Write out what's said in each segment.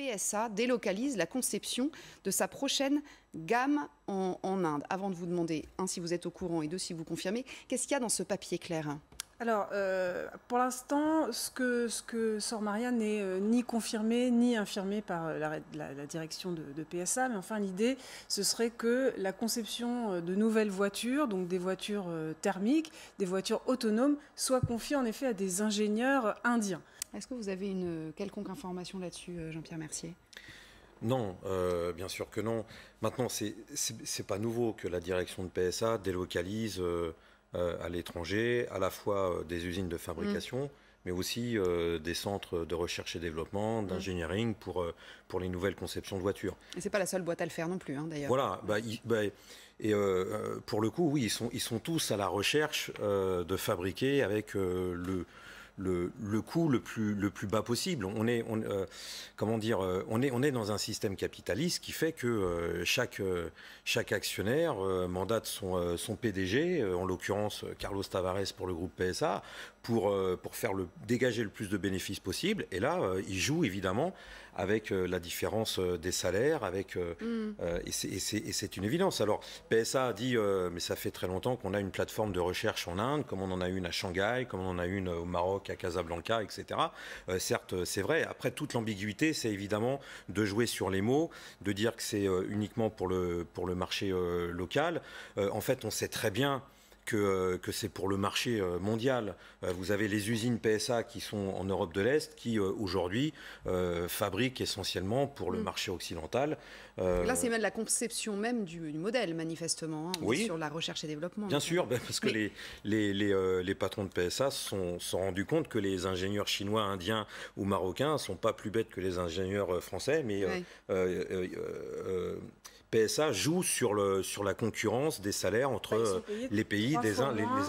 PSA délocalise la conception de sa prochaine gamme en Inde. Avant de vous demander, un, si vous êtes au courant et deux, si vous confirmez, qu'est-ce qu'il y a dans ce papier, Claire ? Alors, pour l'instant, ce que sort Maria n'est ni confirmé ni infirmé par la direction de PSA. Mais enfin, l'idée, ce serait que la conception de nouvelles voitures, donc des voitures thermiques, des voitures autonomes, soit confiée en effet à des ingénieurs indiens. Est-ce que vous avez une quelconque information là-dessus, Jean-Pierre Mercier ? Non, bien sûr que non. Maintenant, c'est pas nouveau que la direction de PSA délocalise à l'étranger, à la fois des usines de fabrication, mais aussi des centres de recherche et développement, d'engineering pour les nouvelles conceptions de voitures. Et c'est pas la seule boîte à le faire non plus, hein, d'ailleurs. Voilà. Pour le coup, oui, ils sont tous à la recherche de fabriquer avec le coût le plus bas possible. On est dans un système capitaliste qui fait que chaque actionnaire mandate son PDG, en l'occurrence Carlos Tavares pour le groupe PSA, pour dégager le plus de bénéfices possible. Et là, il joue évidemment avec la différence des salaires, et c'est une évidence. Alors, PSA a dit, mais ça fait très longtemps qu'on a une plateforme de recherche en Inde, comme on en a une à Shanghai, comme on en a une au Maroc, à Casablanca, etc. Certes, c'est vrai. Après, toute l'ambiguïté, c'est évidemment de jouer sur les mots, de dire que c'est uniquement pour le marché local. En fait, on sait très bien que c'est pour le marché mondial. Vous avez les usines PSA qui sont en Europe de l'Est qui aujourd'hui fabriquent essentiellement pour le marché occidental. Là, c'est même la conception même du modèle, manifestement, hein. On est sur la recherche et développement. Bien sûr, parce que les patrons de PSA se sont rendus compte que les ingénieurs chinois, indiens ou marocains ne sont pas plus bêtes que les ingénieurs français, mais PSA joue sur la concurrence des salaires entre les pays les uns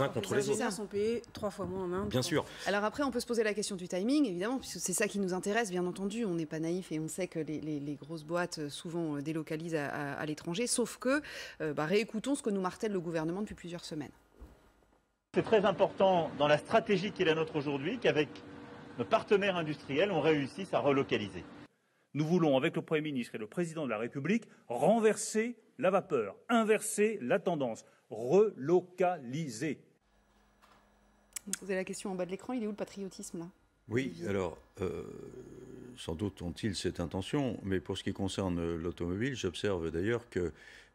contre les autres. Les ingénieurs sont payés 3 fois moins en Inde. Bien sûr. Alors après, on peut se poser la question du timing, évidemment, puisque c'est ça qui nous intéresse, bien entendu. On n'est pas naïf et on sait que les grosses boîtes souvent délocalisent à l'étranger, sauf que réécoutons ce que nous martèle le gouvernement depuis plusieurs semaines. C'est très important dans la stratégie qui est la nôtre aujourd'hui qu'avec nos partenaires industriels, on réussisse à relocaliser. Nous voulons, avec le Premier ministre et le Président de la République, renverser la vapeur, inverser la tendance, relocaliser. Vous posez la question en bas de l'écran, il est où le patriotisme là ? Oui, alors, sans doute ont-ils cette intention, mais pour ce qui concerne l'automobile, j'observe d'ailleurs que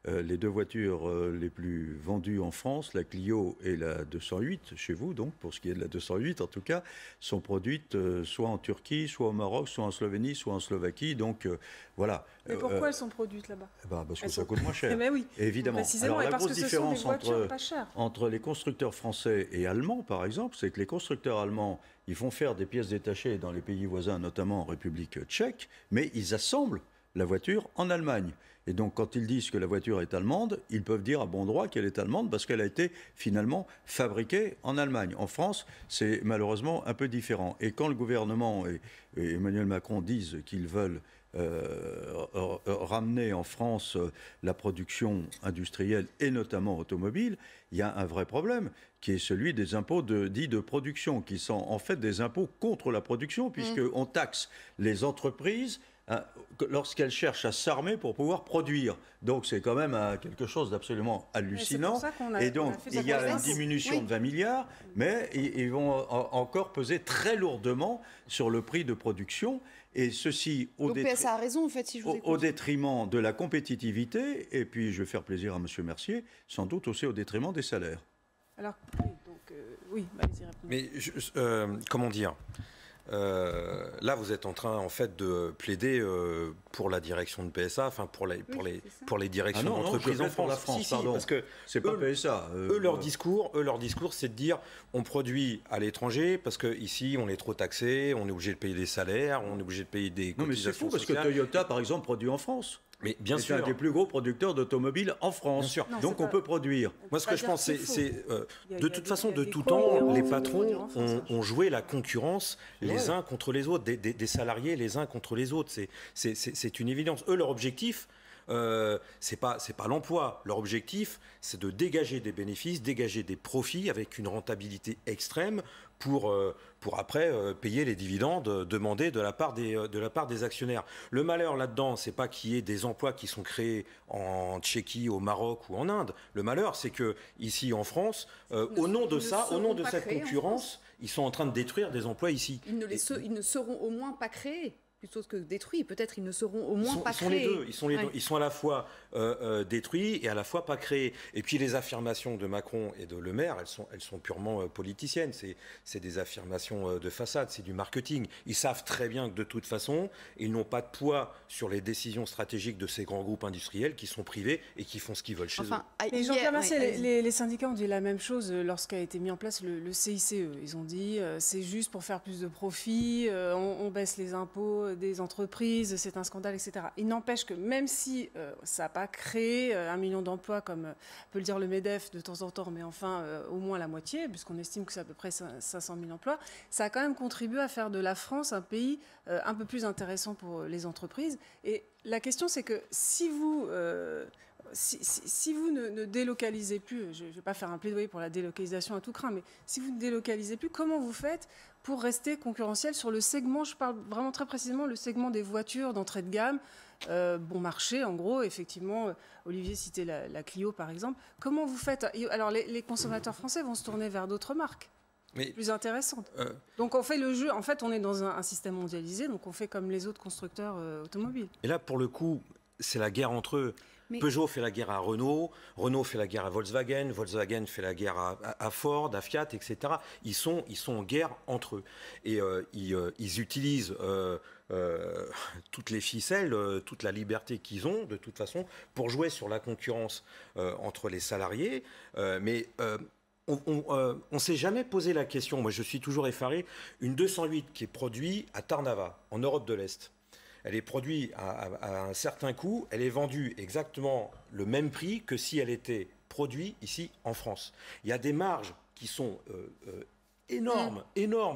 les deux voitures les plus vendues en France, la Clio et la 208, chez vous donc, pour ce qui est de la 208 en tout cas, sont produites soit en Turquie, soit au Maroc, soit en Slovénie, soit en Slovaquie, donc voilà. Mais pourquoi elles sont produites là-bas ? Parce que ça coûte moins cher, oui, évidemment. Précisément, alors la grosse différence entre les constructeurs français et allemands, par exemple, c'est que les constructeurs allemands, ils font faire des pièces détachées dans les pays voisins, notamment en République tchèque, mais ils assemblent la voiture en Allemagne. Et donc, quand ils disent que la voiture est allemande, ils peuvent dire à bon droit qu'elle est allemande parce qu'elle a été finalement fabriquée en Allemagne. En France, c'est malheureusement un peu différent. Et quand le gouvernement et Emmanuel Macron disent qu'ils veulent ramener en France la production industrielle et notamment automobile, il y a un vrai problème qui est celui des impôts dits de production, qui sont en fait des impôts contre la production, puisqu'on taxe les entreprises lorsqu'elles cherchent à s'armer pour pouvoir produire. Donc c'est quand même quelque chose d'absolument hallucinant. Et donc il y a une diminution de 20 milliards, mais ils vont encore peser très lourdement sur le prix de production. Et ceci au détriment de la compétitivité, et puis je vais faire plaisir à M. Mercier, sans doute aussi au détriment des salaires. Alors, oui, allez-y, répondez. Mais comment dire ? Là, vous êtes en train, en fait, de plaider pour la direction de PSA, enfin pour les directions d'entreprise en France. Pour la France, pardon. Parce que c'est pas PSA. Leur discours, c'est de dire on produit à l'étranger parce que ici on est trop taxé, on est obligé de payer des salaires, on est obligé de payer des cotisations sociales. Non, mais c'est fou parce que Toyota, par exemple, produit en France. Mais bien sûr, c'est un des plus gros producteurs d'automobiles en France. Bien sûr. Non, donc on peut produire. Moi, ce que je pense, c'est de toute façon, de tout temps, les patrons ont joué la concurrence les uns contre les autres, des salariés les uns contre les autres. C'est une évidence. Eux, leur objectif, c'est pas l'emploi. Leur objectif, c'est de dégager des bénéfices, dégager des profits avec une rentabilité extrême pour après payer les dividendes demandés de la part des actionnaires. Le malheur là-dedans, c'est pas qu'il y ait des emplois qui sont créés en Tchéquie, au Maroc ou en Inde. Le malheur, c'est que ici en France, au nom de cette concurrence, ils sont en train de détruire des emplois ici. Ils ne seront au moins pas créés. Plutôt que détruits, peut-être ils ne seront au moins pas créés. Les deux. Ils sont les deux. Ils sont à la fois détruits et à la fois pas créés. Et puis les affirmations de Macron et de Le Maire, elles sont purement politiciennes. C'est des affirmations de façade, c'est du marketing. Ils savent très bien que de toute façon, ils n'ont pas de poids sur les décisions stratégiques de ces grands groupes industriels qui sont privés et qui font ce qu'ils veulent chez eux. Et Jean-Pierre Mercier, les syndicats ont dit la même chose lorsqu'a été mis en place le CICE. Ils ont dit c'est juste pour faire plus de profit, on baisse les impôts des entreprises, c'est un scandale, etc. Il n'empêche que même si ça n'a pas créé 1 million d'emplois, comme peut le dire le MEDEF de temps en temps, mais enfin au moins la moitié, puisqu'on estime que c'est à peu près 500 000 emplois, ça a quand même contribué à faire de la France un pays un peu plus intéressant pour les entreprises. Et la question, c'est que si vous... Si vous ne délocalisez plus, je ne vais pas faire un plaidoyer pour la délocalisation à tout craint, mais si vous ne délocalisez plus, comment vous faites pour rester concurrentiel sur le segment, je parle vraiment très précisément, le segment des voitures d'entrée de gamme, bon marché en gros, effectivement, Olivier citait la Clio par exemple. Comment vous faites? Alors les consommateurs français vont se tourner vers d'autres marques. Mais, plus intéressante. Donc on fait le jeu, en fait on est dans un système mondialisé, donc on fait comme les autres constructeurs automobiles. Et là pour le coup, c'est la guerre entre eux. Mais... Peugeot fait la guerre à Renault, Renault fait la guerre à Volkswagen, Volkswagen fait la guerre à Ford, à Fiat, etc. Ils sont en guerre entre eux. Et ils utilisent toutes les ficelles, toute la liberté qu'ils ont, de toute façon, pour jouer sur la concurrence entre les salariés. Mais on ne s'est jamais posé la question, moi je suis toujours effaré, une 208 qui est produite à Tarnava, en Europe de l'Est. Elle est produite à un certain coût, elle est vendue exactement le même prix que si elle était produite ici en France. Il y a des marges qui sont énormes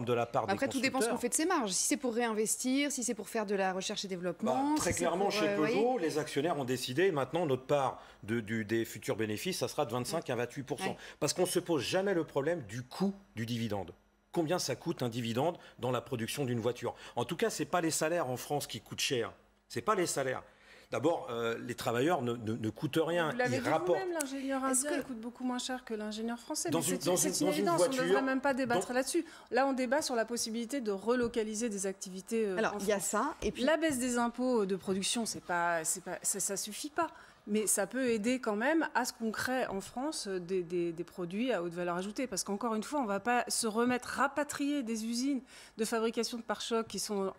de la part des constructeurs. Après, tout dépend ce qu'on fait de ces marges. Si c'est pour réinvestir, si c'est pour faire de la recherche et développement... Très clairement, chez Peugeot, les actionnaires ont décidé, maintenant, notre part des futurs bénéfices, ça sera de 25 à 28%. Parce qu'on ne se pose jamais le problème du coût du dividende. Combien ça coûte un dividende dans la production d'une voiture? En tout cas, ce n'est pas les salaires en France qui coûtent cher. Ce n'est pas les salaires. D'abord, les travailleurs ne coûtent rien. Vous l'avez dit vous-même, l'ingénieur indien coûte beaucoup moins cher que l'ingénieur français. C'est une évidence, on ne devrait même pas débattre là-dessus. Là, on débat sur la possibilité de relocaliser des activités Alors, il y a ça. Et puis... La baisse des impôts de production, ça ne suffit pas. Mais ça peut aider quand même à ce qu'on crée en France des produits à haute valeur ajoutée. Parce qu'encore une fois, on ne va pas se rapatrier des usines de fabrication de pare-chocs qui sont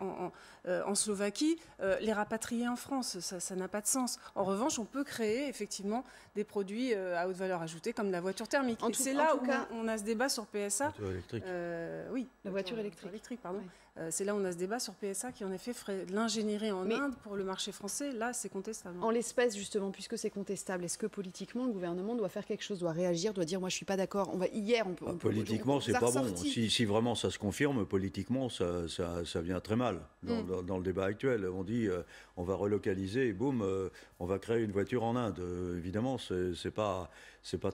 en Slovaquie, les rapatrier en France. Ça n'a pas de sens. En revanche, on peut créer effectivement des produits à haute valeur ajoutée comme la voiture thermique. Et c'est là où on a ce débat sur PSA. La voiture électrique. Oui, la voiture électrique. Pardon. Oui. C'est là où on a ce débat sur PSA qui en effet ferait de l'ingénierie en Inde pour le marché français. Là, c'est contestable. En l'espèce, justement, puisque c'est contestable, est-ce que politiquement, le gouvernement doit faire quelque chose, doit réagir, doit dire moi je ne suis pas d'accord? Politiquement, c'est pas bon. Si vraiment ça se confirme, politiquement, ça vient très mal dans le débat actuel. On dit on va relocaliser et boum, on va créer une voiture en Inde. Évidemment, c'est pas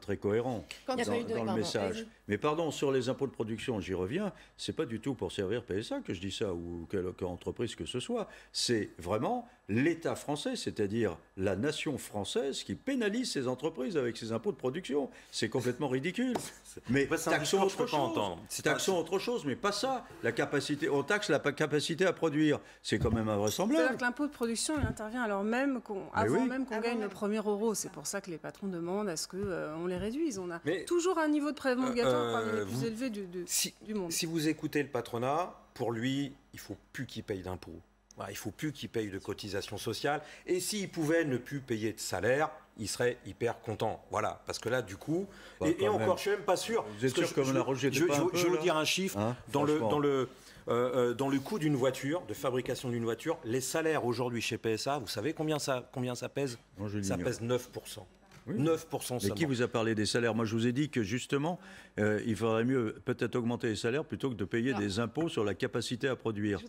très cohérent dans le message. Mais pardon, sur les impôts de production, j'y reviens, c'est pas du tout pour servir PSA que je dis ça, ou quelle entreprise que ce soit. C'est vraiment l'État français, c'est-à-dire la nation française qui pénalise ces entreprises avec ses impôts de production. C'est complètement ridicule. Mais taxons autre chose. Taxons autre chose, mais pas ça. On taxe la capacité à produire. C'est quand même invraisemblable. C'est-à-dire que l'impôt de production, il intervient alors même avant même qu'on gagne le premier euro. C'est pour ça que les patrons demandent à ce qu'on les réduise. On a toujours un niveau de prélèvement obligatoire parmi les plus élevés du monde. Si vous écoutez le patronat, pour lui, il ne faut plus qu'il paye d'impôts. Il ne faut plus qu'il paye de cotisations sociales. Et s'il pouvait ne plus payer de salaire, il serait hyper content. Voilà, parce que là, du coup... et encore, je ne suis même pas sûr. Vous êtes sûr qu'on a rejeté pas un peu, je vais vous dire un chiffre. Dans le coût d'une voiture, de fabrication d'une voiture, les salaires aujourd'hui chez PSA, vous savez combien ça pèse? Ça pèse 9%. Oui. 9% seulement. Mais qui vous a parlé des salaires? Moi, je vous ai dit que justement, il faudrait mieux peut-être augmenter les salaires plutôt que de payer des impôts sur la capacité à produire.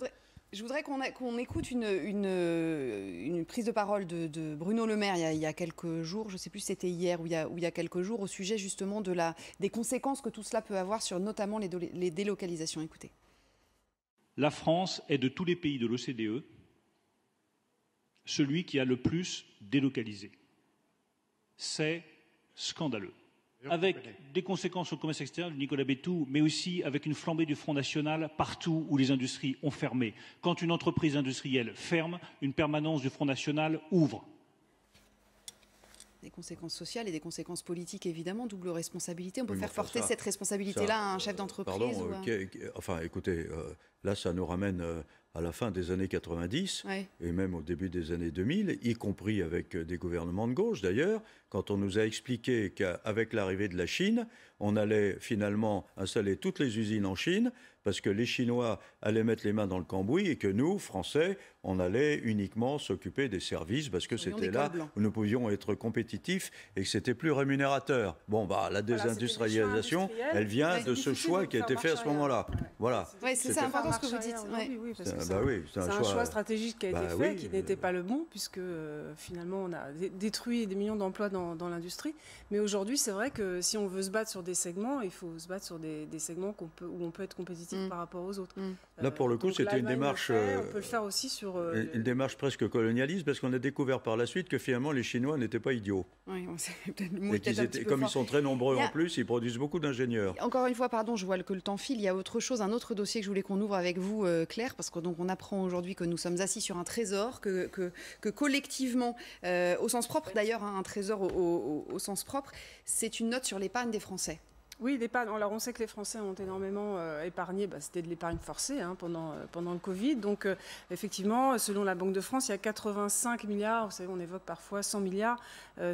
Je voudrais qu'on écoute une prise de parole de Bruno Le Maire il y a quelques jours, je ne sais plus si c'était hier ou il y a quelques jours, au sujet justement des conséquences que tout cela peut avoir sur notamment les délocalisations. Écoutez. La France est de tous les pays de l'OCDE celui qui a le plus délocalisé. C'est scandaleux. Avec des conséquences au commerce extérieur de Nicolas Bétou, mais aussi avec une flambée du Front National partout où les industries ont fermé. Quand une entreprise industrielle ferme, une permanence du Front National ouvre. Des conséquences sociales et des conséquences politiques, évidemment, double responsabilité. On peut faire porter cette responsabilité-là à un chef d'entreprise. Enfin, écoutez, là, ça nous ramène à la fin des années 90 et même au début des années 2000, y compris avec des gouvernements de gauche d'ailleurs, quand on nous a expliqué qu'avec l'arrivée de la Chine, on allait finalement installer toutes les usines en Chine parce que les Chinois allaient mettre les mains dans le cambouis et que nous, Français, on allait uniquement s'occuper des services parce que c'était là où nous pouvions être compétitifs et que c'était plus rémunérateur. Bon, la désindustrialisation, elle vient de ce choix qui a été fait à ce moment-là. Voilà. Oui, c'est important ce que vous dites. C'est un choix stratégique qui a été fait, qui n'était pas le bon, puisque finalement on a détruit des millions d'emplois dans l'industrie. Mais aujourd'hui, c'est vrai que si on veut se battre sur des segments, il faut se battre sur des segments où on peut être compétitif par rapport aux autres. Là, pour le coup, c'était une démarche... on peut le faire aussi sur... une démarche presque colonialiste, parce qu'on a découvert par la suite que finalement les Chinois n'étaient pas idiots. Oui, comme ils sont très nombreux en plus, ils produisent beaucoup d'ingénieurs. Encore une fois, pardon, je vois que le temps file. Il y a autre chose, un autre dossier que je voulais qu'on ouvre avec vous, Claire, parce que donc on apprend aujourd'hui que nous sommes assis sur un trésor, que collectivement, au sens propre d'ailleurs, un trésor au sens propre, c'est une note sur l'épargne des Français. Oui, l'épargne. Alors, on sait que les Français ont énormément épargné. C'était de l'épargne forcée pendant le Covid. Donc, effectivement, selon la Banque de France, il y a 85 milliards, vous savez, on évoque parfois 100 milliards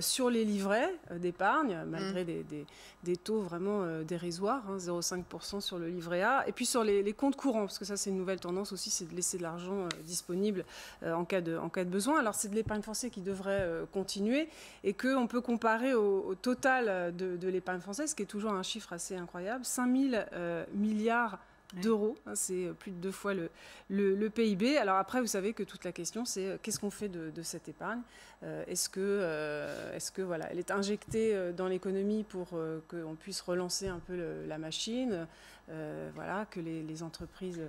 sur les livrets d'épargne, malgré des taux vraiment dérisoires, 0,5% sur le livret A. Et puis sur les comptes courants, parce que ça, c'est une nouvelle tendance aussi, c'est de laisser de l'argent disponible en cas de besoin. Alors, c'est de l'épargne forcée qui devrait continuer et qu'on peut comparer au total de l'épargne française, qui est toujours un chiffre assez incroyable, 5 000 milliards d'euros, c'est plus de 2 fois le PIB. Alors après, vous savez que toute la question, c'est qu'est-ce qu'on fait de cette épargne ? Est-ce que voilà, elle est injectée dans l'économie pour qu'on puisse relancer un peu la machine, voilà, que les entreprises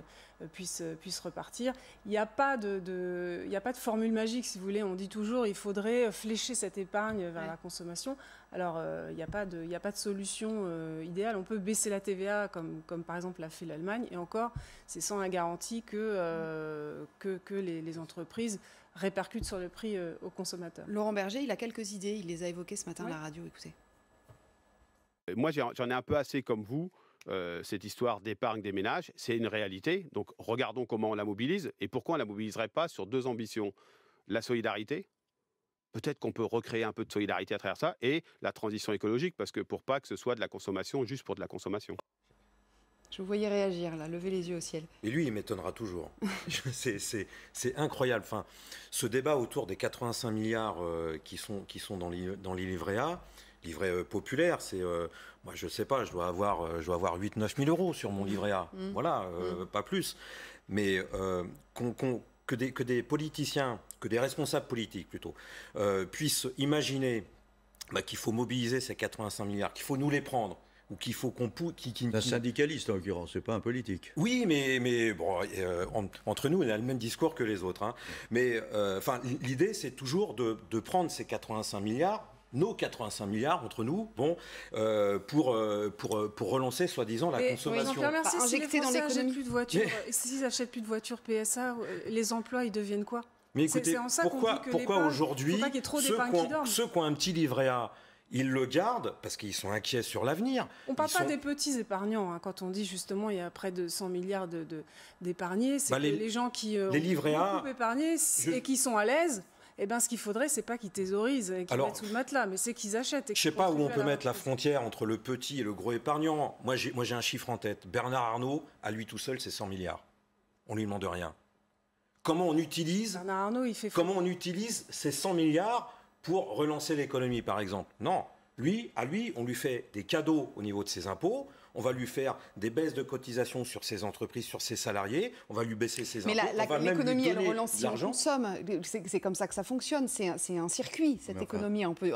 puissent repartir. Il n'y a pas de formule magique, si vous voulez. On dit toujours il faudrait flécher cette épargne vers la consommation. Alors, il n'y a pas de solution idéale. On peut baisser la TVA, comme par exemple l'a fait l'Allemagne, et encore, c'est sans la garantie que les entreprises répercutent sur le prix aux consommateurs. Laurent Berger, il a quelques idées, il les a évoquées ce matin à la radio, écoutez. Moi, j'en ai un peu assez comme vous. Cette histoire d'épargne des ménages, c'est une réalité. Donc, regardons comment on la mobilise et pourquoi on ne la mobiliserait pas sur 2 ambitions. La solidarité, peut-être qu'on peut recréer un peu de solidarité à travers ça, et la transition écologique, parce que pour pas que ce soit de la consommation juste pour de la consommation. Je vous voyais réagir, là, lever les yeux au ciel. Et lui, il m'étonnera toujours. C'est incroyable. Enfin, ce débat autour des 85 milliards qui sont dans les livrets A, livret populaire, c'est... moi, je ne sais pas, je dois avoir 8-9 000 euros sur mon livret A. Voilà, pas plus. Mais que des politiciens, que des responsables politiques plutôt, puissent imaginer qu'il faut mobiliser ces 85 milliards, qu'il faut nous les prendre, ou qu'il faut qu'on pousse... C'est un syndicaliste en l'occurrence, c'est pas un politique. Oui, mais bon, entre nous, on a le même discours que les autres. Hein. Mais l'idée, c'est toujours de prendre ces 85 milliards, nos 85 milliards entre nous, pour relancer soi-disant la consommation. Oui, merci. Si les Français n'achètent plus de voitures, s'ils n'achètent plus de voitures PSA, les emplois, ils deviennent quoi ? Mais écoutez, pourquoi aujourd'hui, ceux qui ont un petit livret A, ils le gardent parce qu'ils sont inquiets sur l'avenir. On ne parle pas des petits épargnants. Quand on dit justement il y a près de 100 milliards d'épargnés, c'est les gens qui ont beaucoup épargné et qui sont à l'aise. Ce qu'il faudrait, c'est pas qu'ils thésaurisent et qu'ils mettent sous le matelas, mais c'est qu'ils achètent. Je ne sais pas où on peut mettre la frontière entre le petit et le gros épargnant. Moi, j'ai un chiffre en tête. Bernard Arnault, à lui tout seul, c'est 100 milliards. On ne lui demande rien. Comment on utilise ces 100 milliards pour relancer l'économie, par exemple? Non. À lui, on lui fait des cadeaux au niveau de ses impôts, on va lui faire des baisses de cotisations sur ses entreprises, sur ses salariés, on va lui baisser ses impôts. Mais l'économie, elle relance si on consomme. C'est comme ça que ça fonctionne. C'est un circuit, cette économie. On peut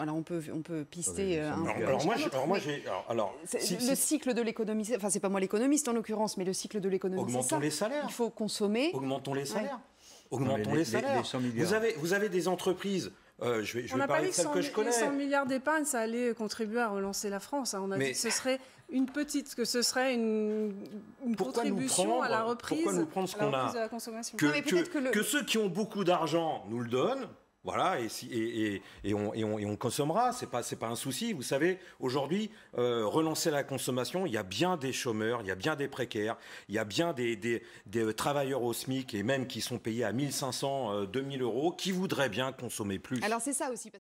pister un peu. Le cycle de l'économie, enfin, c'est pas moi l'économiste en l'occurrence, mais le cycle de l'économie, c'est ça. Augmentons les salaires. Il faut consommer. Augmentons les salaires. Ouais. Augmentons les salaires. Vous avez des entreprises. Je vais parler de celles que je connais. 100 milliards d'épargne, ça allait contribuer à relancer la France. On a dit que ce serait une contribution à la reprise, pourquoi nous prendre ce qu'on a de la consommation. Que ceux qui ont beaucoup d'argent nous le donnent. Voilà, et on consommera, c'est pas un souci. Vous savez, aujourd'hui, relancer la consommation, il y a bien des chômeurs, il y a bien des précaires, il y a bien des travailleurs au SMIC et même qui sont payés à 1 500, 2 000 euros, qui voudraient bien consommer plus. Alors c'est ça aussi.